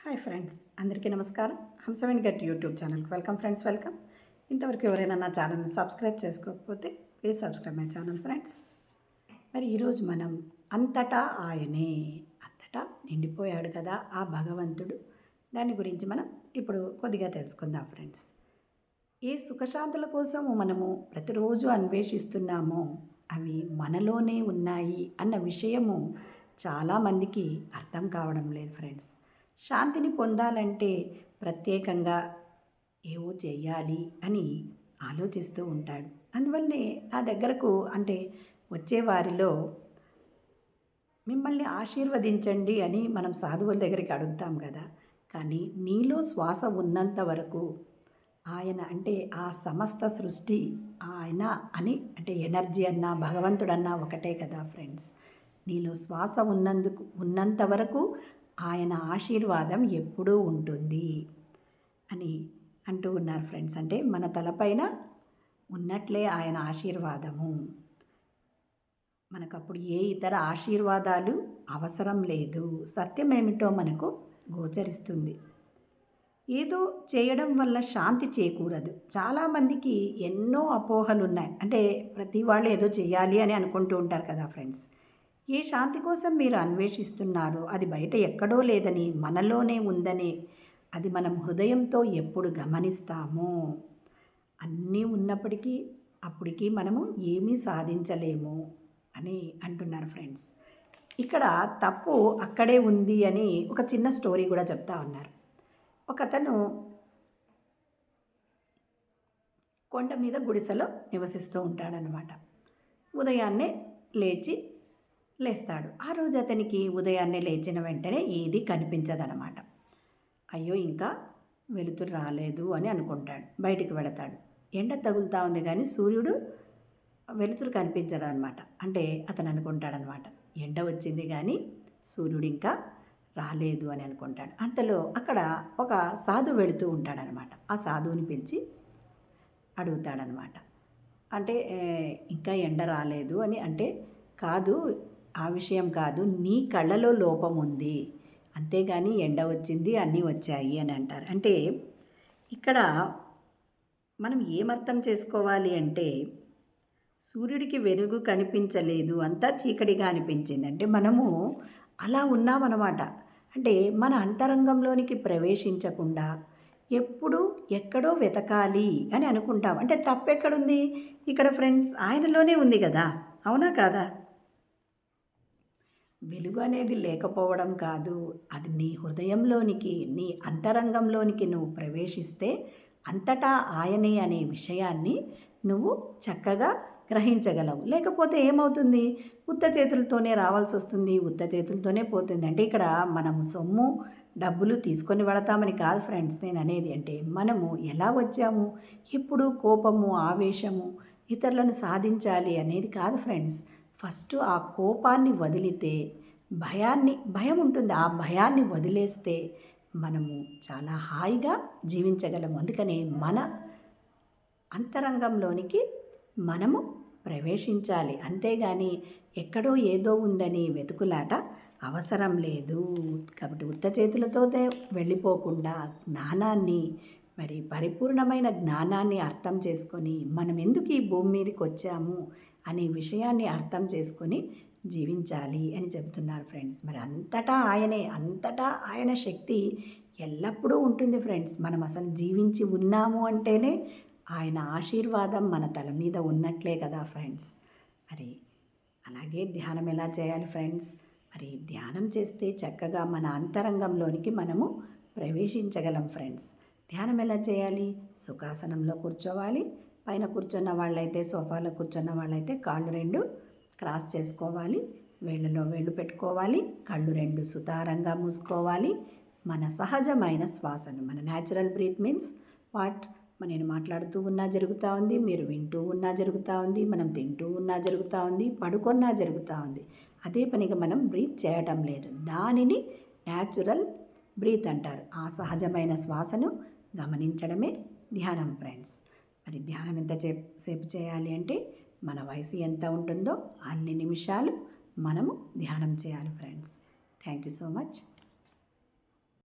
Hi friends, అందరికీ నమస్కారం. Hamsaveni gut YouTube ఛానల్కి వెల్కమ్ ఫ్రెండ్స్, వెల్కమ్. ఇంతవరకు ఎవరైనా నా ఛానల్ని సబ్స్క్రైబ్ చేసుకోకపోతే please subscribe my channel friends. మరి ఈరోజు మనం అంతటా ఆయనే, అంతటా నిండిపోయాడు కదా ఆ భగవంతుడు. దాని గురించి మనం ఇప్పుడు కొద్దిగా తెలుసుకుందాం ఫ్రెండ్స్. ఏ సుఖశాంతుల కోసము మనము ప్రతిరోజు అన్వేషిస్తున్నామో అవి మనలోనే ఉన్నాయి అన్న విషయము చాలామందికి అర్థం కావడం లేదు ఫ్రెండ్స్. శాంతిని పొందాలంటే ప్రత్యేకంగా ఏవో చెయ్యాలి అని ఆలోచిస్తూ ఉంటాడు. అందువల్లనే నా దగ్గరకు అంటే వచ్చేవారిలో మిమ్మల్ని ఆశీర్వదించండి అని మనం సాధువుల దగ్గరికి అడుగుతాం కదా. కానీ నీలో శ్వాస ఉన్నంత వరకు ఆయన అంటే ఆ సమస్త సృష్టి ఆయన అని అంటే ఎనర్జీ అన్నా భగవంతుడన్నా ఒకటే కదా ఫ్రెండ్స్. నీలో శ్వాస ఉన్నంత వరకు ఆయన ఆశీర్వాదం ఎప్పుడూ ఉంటుంది అని అంటూ ఉన్నారు ఫ్రెండ్స్. అంటే మన తలపైన ఉన్నట్లే ఆయన ఆశీర్వాదము. మనకప్పుడు ఏ ఇతర ఆశీర్వాదాలు అవసరం లేదు. సత్యం ఏమిటో మనకు గోచరిస్తుంది. ఏదో చేయడం వల్ల శాంతి చేకూరదు. చాలామందికి ఎన్నో అపోహలు ఉన్నాయి. అంటే ప్రతి వాళ్ళు ఏదో చేయాలి అని అనుకుంటూ ఉంటారు కదా ఫ్రెండ్స్. ఏ శాంతి కోసం మీరు అన్వేషిస్తున్నారో అది బయట ఎక్కడో లేదని, మనలోనే ఉందని అది మనం హృదయంతో ఎప్పుడు గమనిస్తామో అన్నీ ఉన్నప్పటికీ అప్పటికి మనము ఏమీ సాధించలేము అని అంటున్నారు ఫ్రెండ్స్. ఇక్కడ తప్పు అక్కడే ఉంది అని ఒక చిన్న స్టోరీ కూడా చెప్తా ఉన్నారు. ఒకతను కొండ మీద గుడిసెలో నివసిస్తూ ఉంటాడనమాట. ఉదయాన్నే లేస్తాడు. ఆ రోజు అతనికి ఉదయాన్నే లేచిన వెంటనే ఏది కనిపించదనమాట. అయ్యో, ఇంకా వెలుతురు రాలేదు అని అనుకుంటాడు. బయటికి వెళతాడు. ఎండ తగులుతూ ఉంది కానీ సూర్యుడు వెలుతురు కనిపించదనమాట. అంటే అతను అనుకుంటాడనమాట, ఎండ వచ్చింది కానీ సూర్యుడు ఇంకా రాలేదు అని అనుకుంటాడు. అంతలో అక్కడ ఒక సాధువు వెళుతూ ఉంటాడనమాట. ఆ సాధువుని పిలిచి అడుగుతాడనమాట. అంటే ఇంకా ఎండ రాలేదు అని. అంటే కాదు, ఆ విషయం కాదు, నీ కళ్ళలో లోపం ఉంది, అంతేగాని ఎండ వచ్చింది అన్నీ వచ్చాయి అని అంటారు. అంటే ఇక్కడ మనం ఏమర్థం చేసుకోవాలి అంటే సూర్యుడికి వెలుగు కనిపించలేదు, అంతా చీకటిగా అనిపించింది. అంటే మనము అలా ఉన్నామన్నమాట. అంటే మన అంతరంగంలోనికి ప్రవేశించకుండా ఎప్పుడు ఎక్కడో వెతకాలి అని అనుకుంటాం. అంటే తప్పెక్కడుంది ఇక్కడ ఫ్రెండ్స్? ఆయనలోనే ఉంది కదా, అవునా కాదా? వెలుగు అనేది లేకపోవడం కాదు, అది నీ హృదయంలోనికి, నీ అంతరంగంలోనికి నువ్వు ప్రవేశిస్తే అంతటా ఆయనే అనే విషయాన్ని నువ్వు చక్కగా గ్రహించగలవు. లేకపోతే ఏమవుతుంది? ఉత్త చేతులతోనే రావాల్సి వస్తుంది, ఉత్త చేతులతోనే పోతుంది. అంటే ఇక్కడ మనము సొమ్ము డబ్బులు తీసుకొని వెళతామని కాదు ఫ్రెండ్స్ నేను అనేది. అంటే మనము ఎలా వచ్చాము, ఎప్పుడు కోపము, ఆవేశము, ఇతరులను సాధించాలి అనేది కాదు ఫ్రెండ్స్. ఫస్ట్ ఆ కోపాన్ని వదిలితే భయం ఉంటుంది. ఆ భయాన్ని వదిలేస్తే మనము చాలా హాయిగా జీవించగలము. అందుకనే మన అంతరంగంలోనికి మనము ప్రవేశించాలి. అంతేగాని ఎక్కడో ఏదో ఉందని వెతుకులాట అవసరం లేదు. కాబట్టి ఉత్త చేతులతో వెళ్ళిపోకుండా జ్ఞానాన్ని, మరి పరిపూర్ణమైన జ్ఞానాన్ని అర్థం చేసుకొని మనం ఎందుకు ఈ భూమి మీదకి వచ్చాము అనే విషయాన్ని అర్థం చేసుకొని జీవించాలి అని చెబుతున్నారు ఫ్రెండ్స్. మరి అంతటా ఆయనే, అంతటా ఆయన శక్తి ఎల్లప్పుడూ ఉంటుంది ఫ్రెండ్స్. మనం అసలు జీవించి ఉన్నాము అంటేనే ఆయన ఆశీర్వాదం మన తల మీద ఉన్నట్లే కదా ఫ్రెండ్స్. మరి అలాగే ధ్యానం ఎలా చేయాలి ఫ్రెండ్స్? మరి ధ్యానం చేస్తే చక్కగా మన అంతరంగంలోనికి మనము ప్రవేశించగలం ఫ్రెండ్స్. ధ్యానం ఎలా చేయాలి? సుఖాసనంలో కూర్చోవాలి. పైన కూర్చున్న వాళ్ళైతే, సోఫాలో కూర్చున్న వాళ్ళైతే కాళ్ళు రెండు క్రాస్ చేసుకోవాలి, వేళ్ళలో వేళ్ళు పెట్టుకోవాలి, కళ్ళు రెండు సుతారంగా మూసుకోవాలి. మన సహజమైన శ్వాసను, మన న్యాచురల్ బ్రీత్ మీన్స్ వాట్, నేను మాట్లాడుతూ ఉన్నా జరుగుతూ ఉంది, మీరు వింటూ ఉన్నా జరుగుతూ ఉంది, మనం తింటూ ఉన్నా జరుగుతూ ఉంది, పడుకున్నా జరుగుతూ ఉంది. అదే పనిగా మనం బ్రీత్ చేయటం లేదు. దానిని న్యాచురల్ బ్రీత్ అంటారు. ఆ సహజమైన శ్వాసను గమనించడమే ధ్యానం ఫ్రెండ్స్. మరి ధ్యానం ఎంతసేపు చేయాలి అంటే మన వయసు ఎంత ఉంటుందో అన్ని నిమిషాలు మనము ధ్యానం చేయాలి friends. Thank you so much.